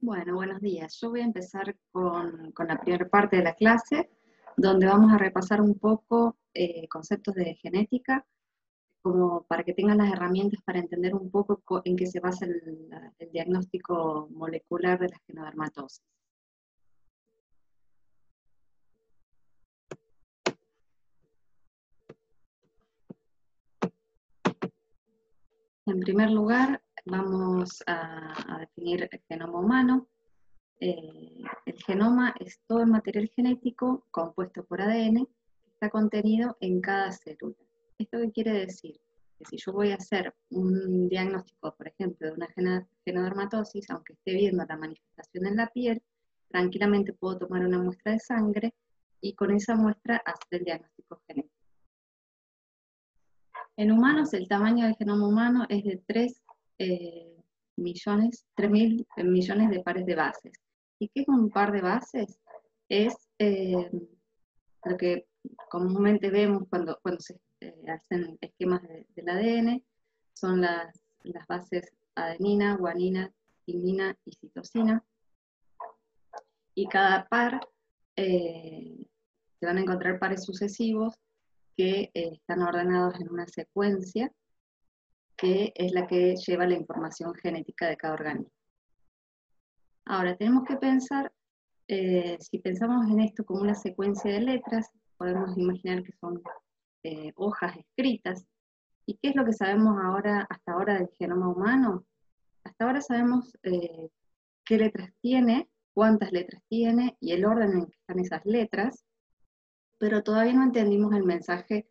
Bueno, buenos días. Yo voy a empezar con la primera parte de la clase, donde vamos a repasar un poco conceptos de genética, como para que tengan las herramientas para entender un poco en qué se basa el diagnóstico molecular de la genodermatosis. En primer lugar, vamos a definir el genoma humano. El genoma es todo el material genético compuesto por ADN que está contenido en cada célula. ¿Esto qué quiere decir? Que si yo voy a hacer un diagnóstico, por ejemplo, de una genodermatosis, aunque esté viendo la manifestación en la piel, tranquilamente puedo tomar una muestra de sangre y con esa muestra hacer el diagnóstico genético. En humanos, el tamaño del genoma humano es de 3.000 millones de pares de bases. ¿Y qué es un par de bases? Es lo que comúnmente vemos cuando se hacen esquemas del ADN, son las bases adenina, guanina, timina y citosina. Y cada par se van a encontrar pares sucesivos que están ordenados en una secuencia que es la que lleva la información genética de cada organismo. Ahora, tenemos que pensar, si pensamos en esto como una secuencia de letras, podemos imaginar que son hojas escritas. ¿Y qué es lo que sabemos hasta ahora del genoma humano? Hasta ahora sabemos qué letras tiene, cuántas letras tiene y el orden en que están esas letras, pero todavía no entendimos el mensaje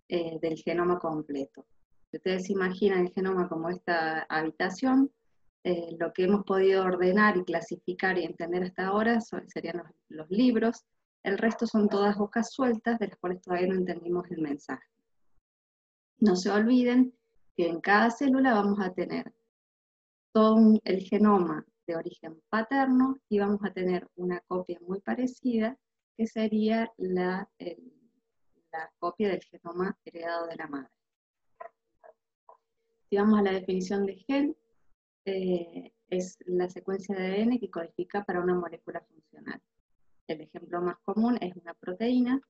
del genoma completo. Si ustedes imaginan el genoma como esta habitación, lo que hemos podido ordenar y clasificar y entender hasta ahora serían los libros, el resto son todas hojas sueltas de las cuales todavía no entendimos el mensaje. No se olviden que en cada célula vamos a tener todo el genoma de origen paterno y vamos a tener una copia muy parecida que sería la copia del genoma heredado de la madre. Si vamos a la definición de gen, es la secuencia de ADN que codifica para una molécula funcional. El ejemplo más común es una proteína.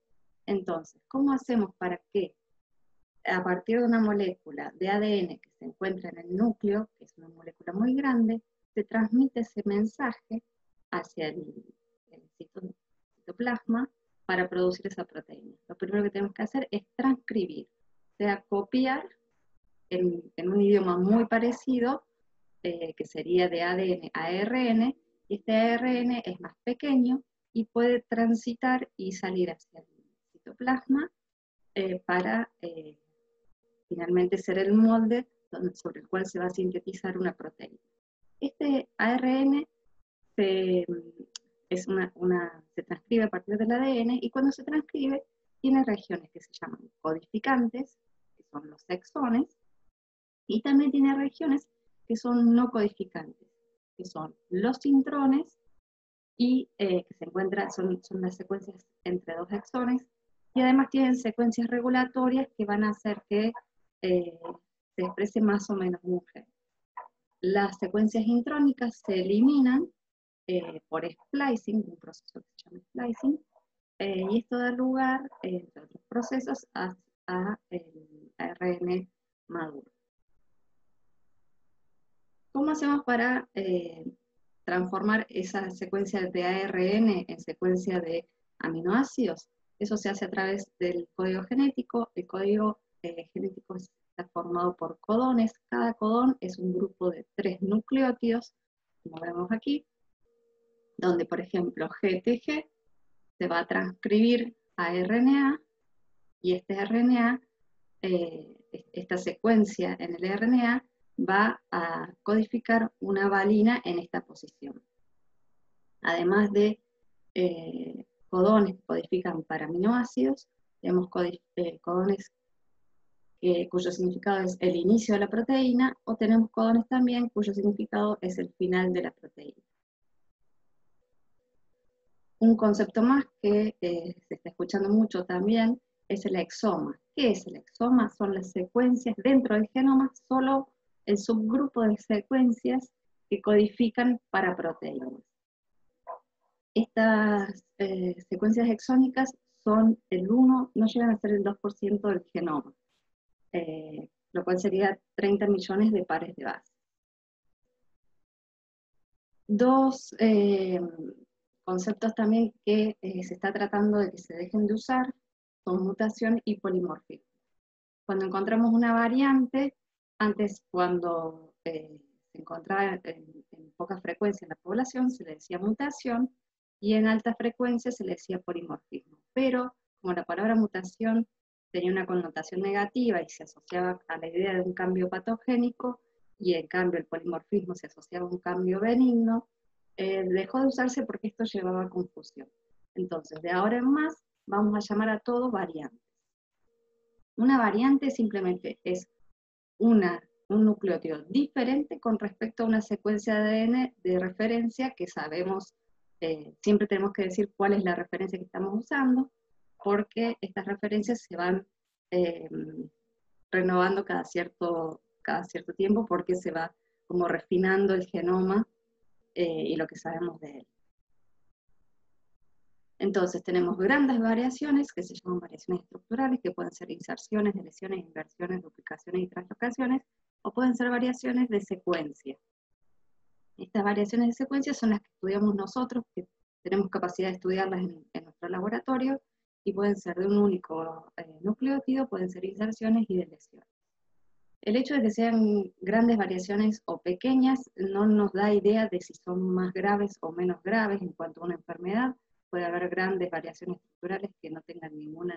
Entonces, ¿cómo hacemos para que a partir de una molécula de ADN que se encuentra en el núcleo, que es una molécula muy grande, se transmite ese mensaje hacia el citoplasma para producir esa proteína? Lo primero que tenemos que hacer es transcribir, o sea, copiar en un idioma muy parecido, que sería de ADN a ARN, y este ARN es más pequeño y puede transitar y salir hacia el citoplasma para finalmente ser el molde sobre el cual se va a sintetizar una proteína. Este ARN se transcribe a partir del ADN y cuando se transcribe tiene regiones que se llaman codificantes, que son los exones, y también tiene regiones que son no codificantes, que son los intrones y que se encuentran, son las secuencias entre dos exones, y además tienen secuencias regulatorias que van a hacer que se exprese más o menos un gen. Las secuencias intrónicas se eliminan por splicing, un proceso que se llama splicing, y esto da lugar, entre otros procesos, a el ARN maduro. ¿Cómo hacemos para transformar esa secuencia de ARN en secuencia de aminoácidos? Eso se hace a través del código genético. El código genético está formado por codones. Cada codón es un grupo de 3 nucleótidos, como vemos aquí, donde, por ejemplo, GTG se va a transcribir a RNA, y este RNA, esta secuencia en el RNA, va a codificar una valina en esta posición. Además de codones que codifican para aminoácidos, tenemos codones cuyo significado es el inicio de la proteína, o tenemos codones también cuyo significado es el final de la proteína. Un concepto más que se está escuchando mucho también es el exoma. ¿Qué es el exoma? Son las secuencias dentro del genoma, solo el subgrupo de secuencias que codifican para proteínas. Estas secuencias exónicas son el 1, no llegan a ser el 2% del genoma, lo cual sería 30 millones de pares de base. Dos conceptos también que se está tratando de que se dejen de usar son mutación y polimorfismo. Cuando encontramos una variante, antes cuando se encontraba en poca frecuencia en la población se le decía mutación, y en alta frecuencia se le decía polimorfismo. Pero como la palabra mutación tenía una connotación negativa y se asociaba a la idea de un cambio patogénico, y en cambio el polimorfismo se asociaba a un cambio benigno, dejó de usarse porque esto llevaba a confusión. Entonces, de ahora en más, vamos a llamar a todo variantes. Una variante simplemente es un nucleótido diferente con respecto a una secuencia de ADN de referencia que sabemos, siempre tenemos que decir cuál es la referencia que estamos usando, porque estas referencias se van renovando cada cierto tiempo, porque se va como refinando el genoma y lo que sabemos de él. Entonces tenemos grandes variaciones que se llaman variaciones estructurales, que pueden ser inserciones, deleciones, inversiones, duplicaciones y translocaciones, o pueden ser variaciones de secuencia. Estas variaciones de secuencia son las que estudiamos nosotros, que tenemos capacidad de estudiarlas en nuestro laboratorio, y pueden ser de un único nucleótido, pueden ser inserciones y deleciones. El hecho de que sean grandes variaciones o pequeñas no nos da idea de si son más graves o menos graves en cuanto a una enfermedad. Puede haber grandes variaciones estructurales que no tengan ningún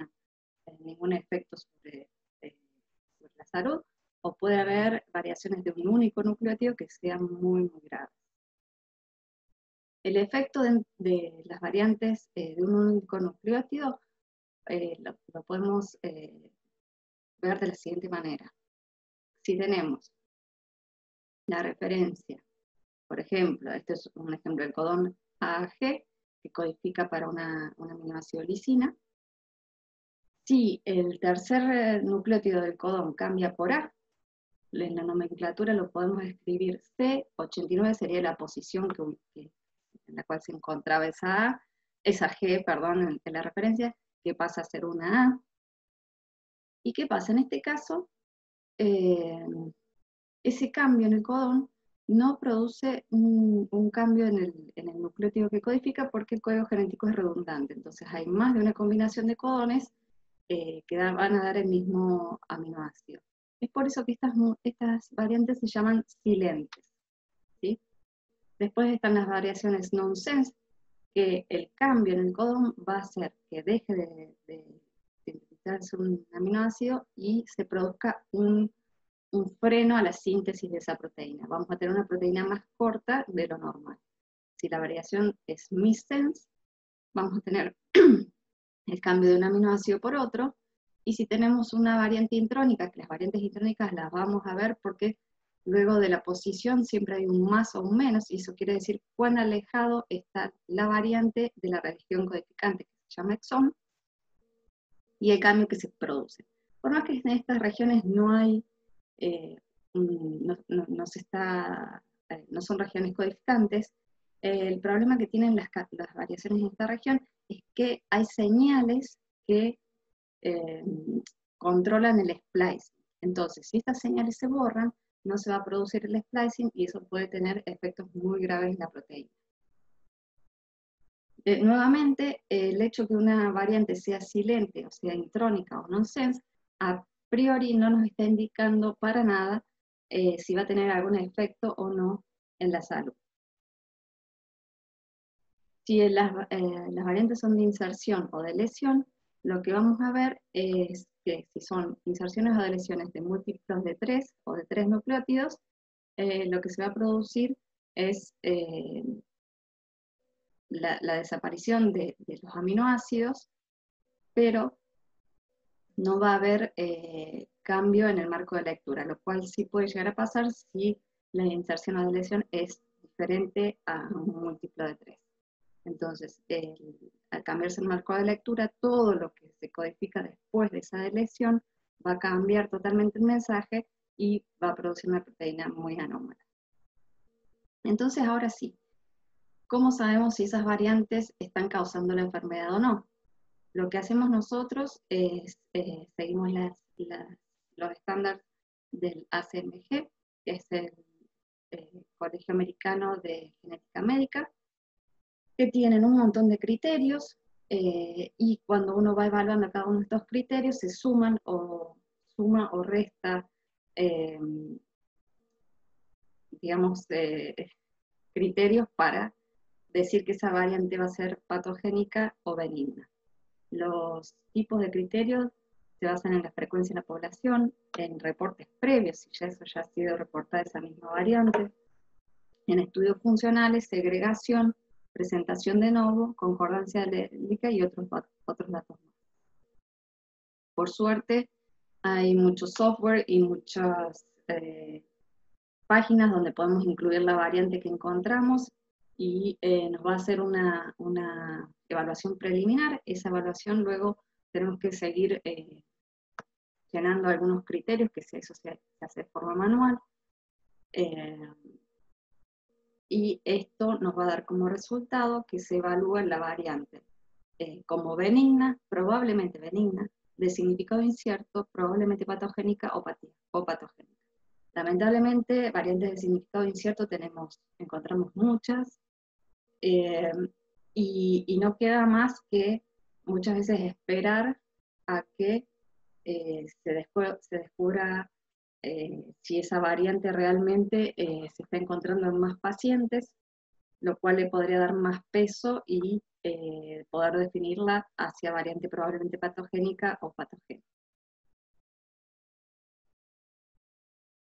efecto sobre la salud, o puede haber variaciones de un único nucleótido que sean muy, muy graves. El efecto de las variantes de un único nucleótido lo podemos ver de la siguiente manera. Si tenemos la referencia, por ejemplo, este es un ejemplo del codón AAG, que codifica para una aminoácido lisina. Si el tercer nucleótido del codón cambia por A, en la nomenclatura lo podemos escribir C89, sería la posición en la cual se encontraba esa G, perdón, en la referencia, que pasa a ser una A. ¿Y qué pasa? En este caso, ese cambio en el codón no produce un cambio en el nucleótido que codifica, porque el código genético es redundante. Entonces hay más de una combinación de codones que van a dar el mismo aminoácido. Es por eso que estas variantes se llaman silentes, ¿sí? Después están las variaciones nonsense, que el cambio en el codón va a hacer que deje de sintetizarse un aminoácido y se produzca un freno a la síntesis de esa proteína. Vamos a tener una proteína más corta de lo normal. Si la variación es missense, vamos a tener el cambio de un aminoácido por otro, y si tenemos una variante intrónica, que las variantes intrónicas las vamos a ver porque luego de la posición siempre hay un más o un menos, y eso quiere decir cuán alejado está la variante de la región codificante, que se llama exón, y el cambio que se produce. Por más que en estas regiones no hay, no son regiones codificantes, el problema que tienen las variaciones en esta región es que hay señales que controlan el splicing. Entonces, si estas señales se borran, no se va a producir el splicing, y eso puede tener efectos muy graves en la proteína. Nuevamente, el hecho que una variante sea silente, o sea intrónica o nonsense, a priori no nos está indicando para nada si va a tener algún efecto o no en la salud. Si las variantes son de inserción o de lesión, lo que vamos a ver es que si son inserciones o deleciones de múltiplos de 3 o de 3 nucleótidos, lo que se va a producir es la desaparición de los aminoácidos, pero no va a haber cambio en el marco de lectura, lo cual sí puede llegar a pasar si la inserción o deleción es diferente a un múltiplo de 3. Entonces, al cambiarse el marco de lectura, todo lo que se codifica después de esa deleción va a cambiar totalmente el mensaje y va a producir una proteína muy anómala. Entonces, ahora sí, ¿cómo sabemos si esas variantes están causando la enfermedad o no? Lo que hacemos nosotros es, seguimos los estándares del ACMG, que es el Colegio Americano de Genética Médica, que tienen un montón de criterios, y cuando uno va evaluando cada uno de estos criterios, se suma o resta, eh, digamos, criterios para decir que esa variante va a ser patogénica o benigna. Los tipos de criterios se basan en la frecuencia en la población, en reportes previos, si ya eso ya ha sido reportada esa misma variante, en estudios funcionales, segregación, presentación de novo, concordancia alélica y otros datos más. Por suerte, hay mucho software y muchas páginas donde podemos incluir la variante que encontramos y nos va a hacer una evaluación preliminar. Esa evaluación luego tenemos que seguir llenando algunos criterios, que eso se hace de forma manual. Y esto nos va a dar como resultado que se evalúa la variante como benigna, probablemente benigna, de significado incierto, probablemente patogénica o patogénica. Lamentablemente, variantes de significado incierto encontramos muchas, y no queda más que muchas veces esperar a que se descubra si esa variante realmente se está encontrando en más pacientes, lo cual le podría dar más peso y poder definirla hacia variante probablemente patogénica o patogénica.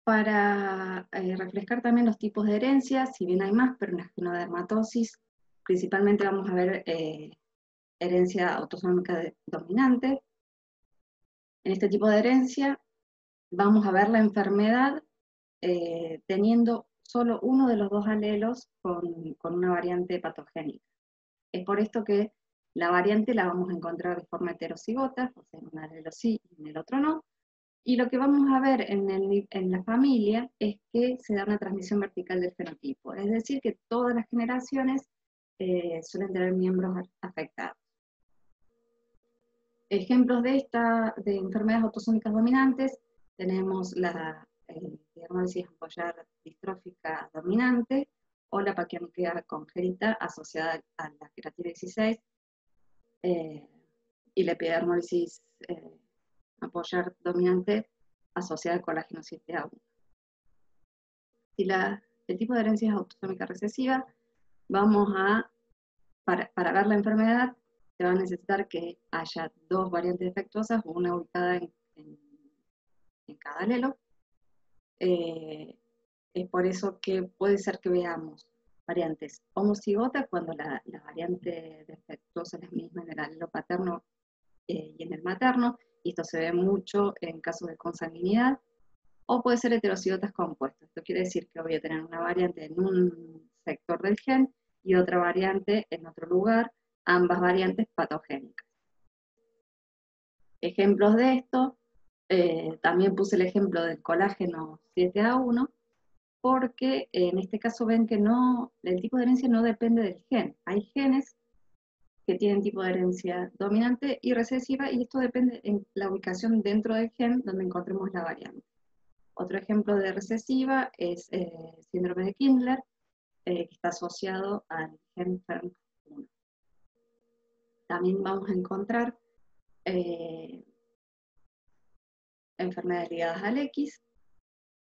Para refrescar también los tipos de herencia, si bien hay más, pero en la genodermatosis principalmente vamos a ver herencia autosómica dominante. En este tipo de herencia vamos a ver la enfermedad teniendo solo uno de los dos alelos con una variante patogénica. Es por esto que la variante la vamos a encontrar de forma heterocigota, o sea, en un alelo sí y en el otro no. Y lo que vamos a ver en la familia es que se da una transmisión vertical del fenotipo, es decir, que todas las generaciones suelen tener miembros afectados. Ejemplos de enfermedades autosómicas dominantes, tenemos la diagnóstico ampollar distrófica dominante o la paquiamiquea congénita asociada a la queratina 16 y la epidermólisis ampollar dominante asociada al colágeno 7A1. Si el tipo de herencia es autosómica recesiva, para ver la enfermedad, se va a necesitar que haya dos variantes defectuosas, una ubicada en cada alelo. Es por eso que puede ser que veamos variantes homocigotas cuando la variante defectuosa es la misma en el alelo paterno y en el materno, y esto se ve mucho en casos de consanguinidad, o puede ser heterocigotas compuestas. Esto quiere decir que voy a tener una variante en un sector del gen y otra variante en otro lugar, ambas variantes patogénicas. Ejemplos de esto, también puse el ejemplo del colágeno 7A1, porque en este caso ven que el tipo de herencia no depende del gen. Hay genes que tienen tipo de herencia dominante y recesiva, y esto depende en la ubicación dentro del gen donde encontremos la variante. Otro ejemplo de recesiva es síndrome de Kindler, que está asociado al gen FERN1. También vamos a encontrar enfermedades ligadas al X,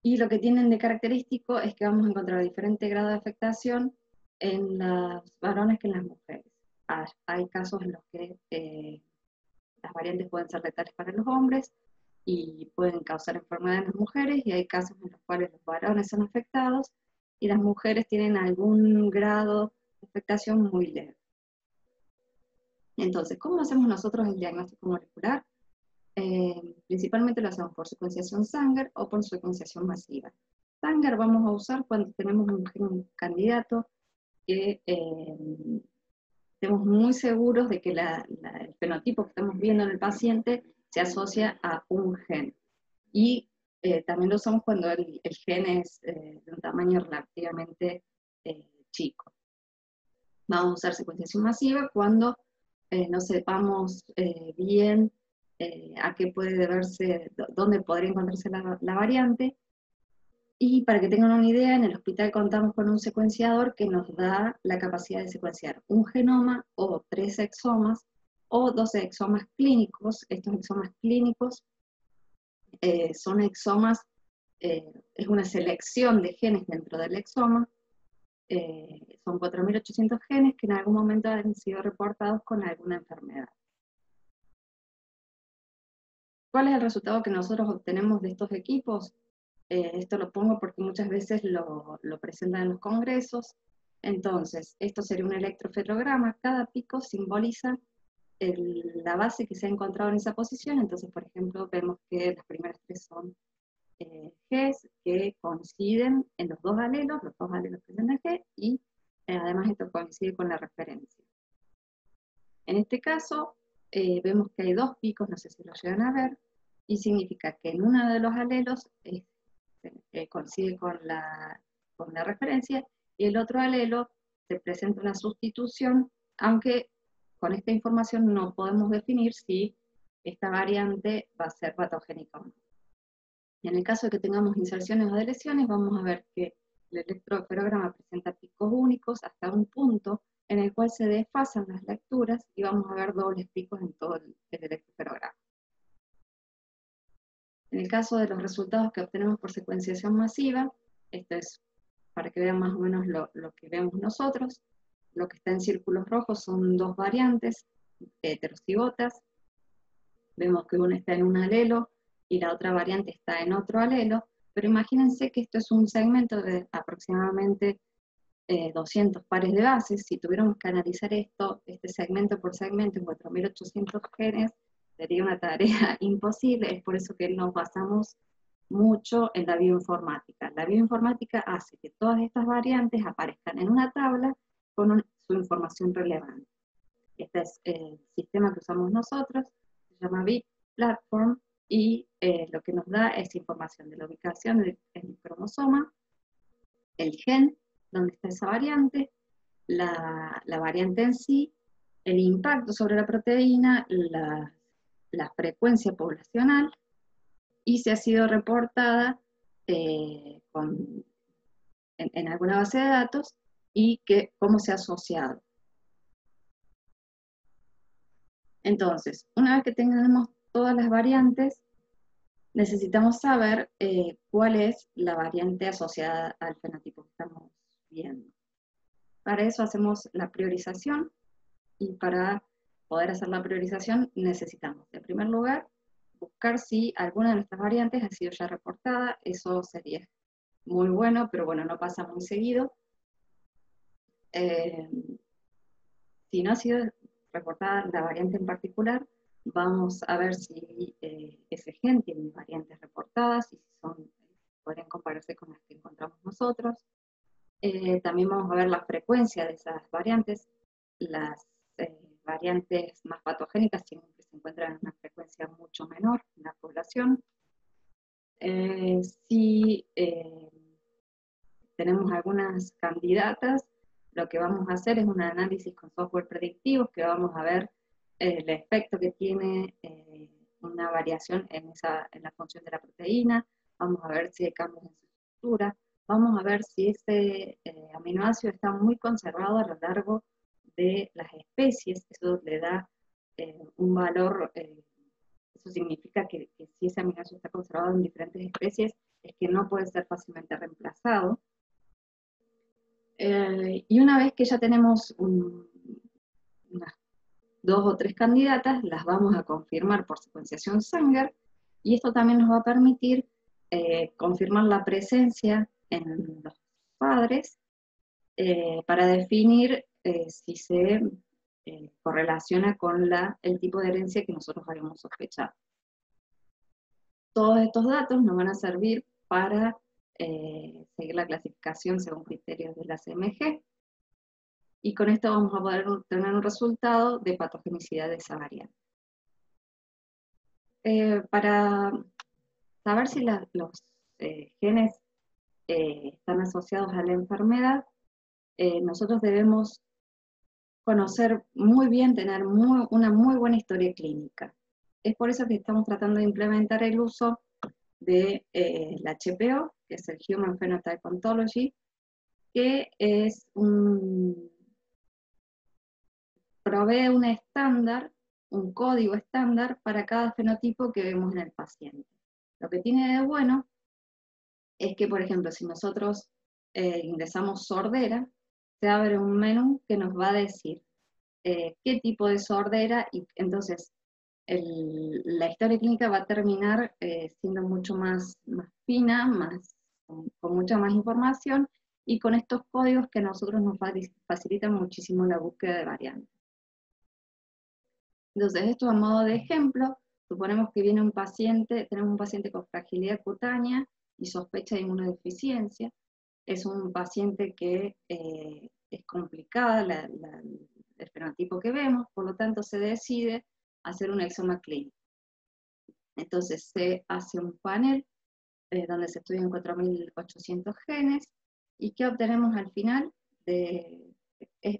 y lo que tienen de característico es que vamos a encontrar diferente grado de afectación en los varones que en las mujeres. Hay casos en los que las variantes pueden ser letales para los hombres y pueden causar enfermedad en las mujeres, y hay casos en los cuales los varones son afectados y las mujeres tienen algún grado de afectación muy leve. Entonces, ¿cómo hacemos nosotros el diagnóstico molecular? Principalmente lo hacemos por secuenciación Sanger o por secuenciación masiva. Sanger vamos a usar cuando tenemos un gen candidato que estemos muy seguros de que el fenotipo que estamos viendo en el paciente se asocia a un gen. Y también lo usamos cuando el gen es de un tamaño relativamente chico. Vamos a usar secuenciación masiva cuando no sepamos bien a qué puede deberse, dónde podría encontrarse la variante. Y para que tengan una idea, en el hospital contamos con un secuenciador que nos da la capacidad de secuenciar un genoma o 3 exomas o 12 exomas clínicos. Estos exomas clínicos son exomas, es una selección de genes dentro del exoma. Son 4.800 genes que en algún momento han sido reportados con alguna enfermedad. ¿Cuál es el resultado que nosotros obtenemos de estos equipos? Esto lo pongo porque muchas veces lo presentan en los congresos. Entonces, esto sería un electroferograma. Cada pico simboliza la base que se ha encontrado en esa posición. Entonces, por ejemplo, vemos que las primeras 3 son Gs que coinciden en los dos alelos presentan G, y además esto coincide con la referencia. En este caso, vemos que hay 2 picos, no sé si lo llegan a ver, y significa que en uno de los alelos coincide con la referencia, y el otro alelo se presenta una sustitución, aunque con esta información no podemos definir si esta variante va a ser patogénica o no. En el caso de que tengamos inserciones o deleciones, vamos a ver que el electroferograma presenta picos únicos hasta un punto en el cual se desfasan las lecturas, y vamos a ver dobles picos en todo el electroferograma. En el caso de los resultados que obtenemos por secuenciación masiva, esto es para que vean más o menos lo que vemos nosotros. Lo que está en círculos rojos son 2 variantes heterocigotas. Vemos que una está en un alelo y la otra variante está en otro alelo, pero imagínense que esto es un segmento de aproximadamente 200 pares de bases. Si tuviéramos que analizar este segmento por segmento en 4.800 genes, sería una tarea imposible. Es por eso que nos basamos mucho en la bioinformática. La bioinformática hace que todas estas variantes aparezcan en una tabla con su información relevante. Este es el sistema que usamos nosotros, se llama BIP Platform, y lo que nos da es información de la ubicación del cromosoma, el gen, donde está esa variante, la variante en sí, el impacto sobre la proteína, la frecuencia poblacional, y si ha sido reportada en alguna base de datos, y cómo se ha asociado. Entonces, una vez que tengamos todas las variantes, necesitamos saber cuál es la variante asociada al fenotipo que estamos viendo. Para eso hacemos la priorización, y para poder hacer la priorización necesitamos, en primer lugar, buscar si alguna de nuestras variantes ha sido ya reportada. Eso sería muy bueno, pero bueno, no pasa muy seguido. Si no ha sido reportada la variante en particular, vamos a ver si ese gen tiene variantes reportadas y si podrían compararse con las que encontramos nosotros. También vamos a ver la frecuencia de esas variantes. Las variantes más patogénicas siempre se encuentran en una frecuencia mucho menor en la población. Si tenemos algunas candidatas, lo que vamos a hacer es un análisis con software predictivos, que vamos a ver el efecto que tiene una variación en la función de la proteína. Vamos a ver si hay cambios en su estructura. Vamos a ver si ese aminoácido está muy conservado a lo largo de las especies. Eso le da un valor, eso significa que si ese aminoácido está conservado en diferentes especies, es que no puede ser fácilmente reemplazado. Y una vez que ya tenemos unas 2 o 3 candidatas, las vamos a confirmar por secuenciación Sanger, y esto también nos va a permitir confirmar la presencia en los padres para definir si se correlaciona con el tipo de herencia que nosotros habíamos sospechado. Todos estos datos nos van a servir para seguir la clasificación según criterios de la CMG, y con esto vamos a poder tener un resultado de patogenicidad de esa variante. Para saber si los genes están asociados a la enfermedad, nosotros debemos conocer muy bien, tener una muy buena historia clínica. Es por eso que estamos tratando de implementar el uso de la HPO, que es el Human Phenotype Ontology, que es provee un estándar, un código estándar para cada fenotipo que vemos en el paciente. Lo que tiene de bueno es que, por ejemplo, si nosotros ingresamos sordera, se abre un menú que nos va a decir qué tipo de sordera, y entonces la historia clínica va a terminar siendo mucho más fina, con mucha más información, y con estos códigos que a nosotros nos facilitan muchísimo la búsqueda de variantes. Entonces, esto a modo de ejemplo, suponemos que viene un paciente, tenemos un paciente con fragilidad cutánea y sospecha de inmunodeficiencia. Es un paciente que es complicada el fenotipo que vemos, por lo tanto se decide hacer un exoma clínico. Entonces se hace un panel donde se estudian 4.800 genes, y ¿qué obtenemos al final?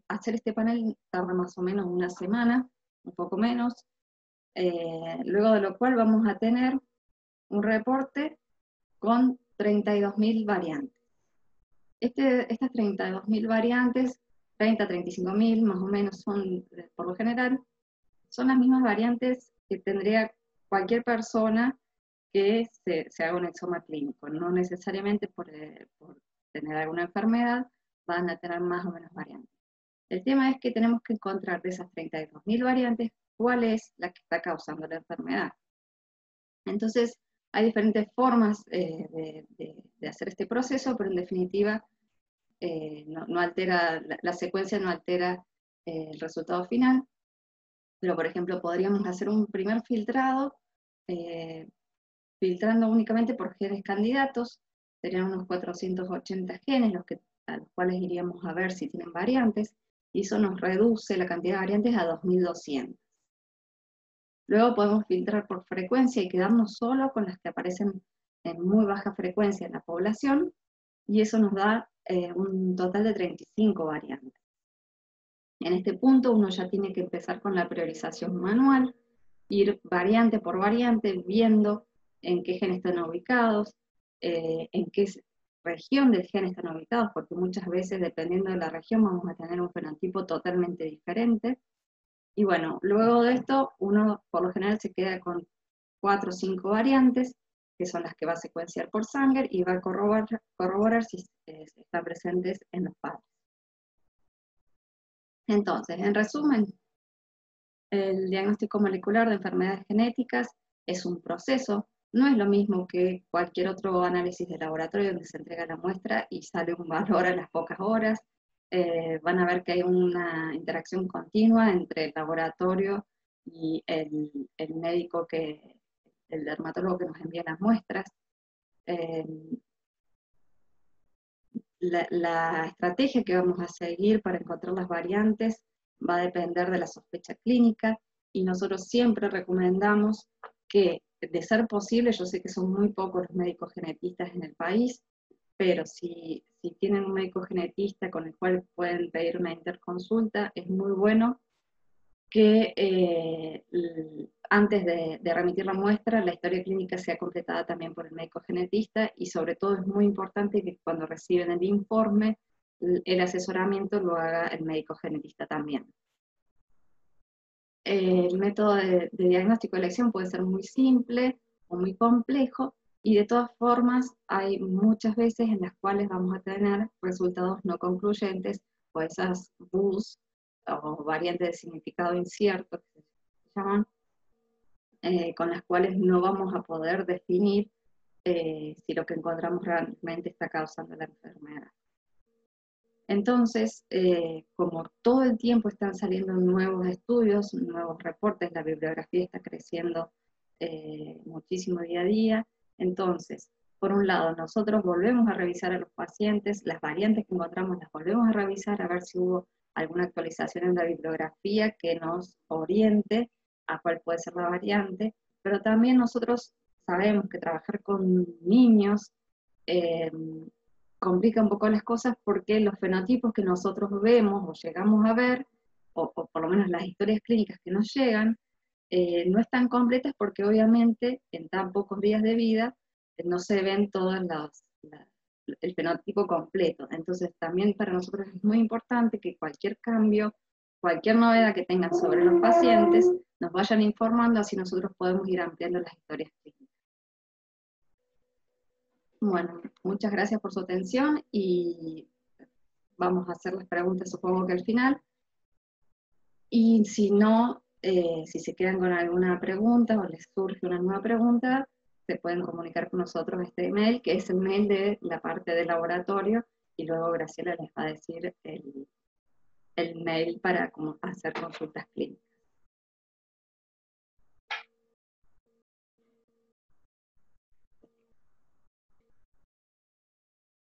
Hacer este panel tarda más o menos una semana, un poco menos, luego de lo cual vamos a tener un reporte con 32.000 variantes. Estas 32.000 variantes, 30, 35.000 más o menos son, por lo general, son las mismas variantes que tendría cualquier persona que se haga un exoma clínico. No necesariamente por tener alguna enfermedad van a tener más o menos variantes. El tema es que tenemos que encontrar de esas 32.000 variantes cuál es la que está causando la enfermedad. Entonces, hay diferentes formas de hacer este proceso, pero en definitiva no altera, la secuencia no altera el resultado final. Pero, por ejemplo, podríamos hacer un primer filtrado, filtrando únicamente por genes candidatos. Serían unos 480 genes a los cuales iríamos a ver si tienen variantes, y eso nos reduce la cantidad de variantes a 2.200. Luego podemos filtrar por frecuencia y quedarnos solo con las que aparecen en muy baja frecuencia en la población, y eso nos da un total de 35 variantes. En este punto uno ya tiene que empezar con la priorización manual, ir variante por variante, viendo en qué genes están ubicados, en qué región del gen están ubicados, porque muchas veces, dependiendo de la región, vamos a tener un fenotipo totalmente diferente. Y bueno, luego de esto, uno por lo general se queda con 4 o 5 variantes, que son las que va a secuenciar por Sanger, y va a corroborar si están presentes en los padres. Entonces, en resumen, el diagnóstico molecular de enfermedades genéticas es un proceso, no es lo mismo que cualquier otro análisis de laboratorio donde se entrega la muestra y sale un valor a las pocas horas. Van a ver que hay una interacción continua entre el laboratorio y el médico, el dermatólogo que nos envía las muestras. La estrategia que vamos a seguir para encontrar las variantes va a depender de la sospecha clínica, y nosotros siempre recomendamos que, de ser posible, yo sé que son muy pocos los médicos genetistas en el país, pero si tienen un médico genetista con el cual pueden pedir una interconsulta, es muy bueno que antes de remitir la muestra, la historia clínica sea completada también por el médico genetista, y sobre todo es muy importante que cuando reciben el informe, el asesoramiento lo haga el médico genetista también. El método de diagnóstico de elección puede ser muy simple o muy complejo, y de todas formas hay muchas veces en las cuales vamos a tener resultados no concluyentes, o esas BUS, o variantes de significado incierto, que se llaman, con las cuales no vamos a poder definir si lo que encontramos realmente está causando la enfermedad. Entonces, como todo el tiempo están saliendo nuevos estudios, nuevos reportes, la bibliografía está creciendo muchísimo día a día, entonces, por un lado, nosotros volvemos a revisar a los pacientes, las variantes que encontramos las volvemos a revisar, a ver si hubo alguna actualización en la bibliografía que nos oriente a cuál puede ser la variante, pero también nosotros sabemos que trabajar con niños complica un poco las cosas porque los fenotipos que nosotros vemos o llegamos a ver, o por lo menos las historias clínicas que nos llegan, no están completas porque obviamente en tan pocos días de vida no se ven todos el fenotipo completo. Entonces también para nosotros es muy importante que cualquier cambio, cualquier novedad que tengan sobre los pacientes, nos vayan informando, así nosotros podemos ir ampliando las historias clínicas. Bueno, muchas gracias por su atención y vamos a hacer las preguntas supongo que al final. Y si no, si se quedan con alguna pregunta o les surge una nueva pregunta, se pueden comunicar con nosotros a este email, que es el mail de la parte del laboratorio, y luego Graciela les va a decir el mail para hacer consultas clínicas.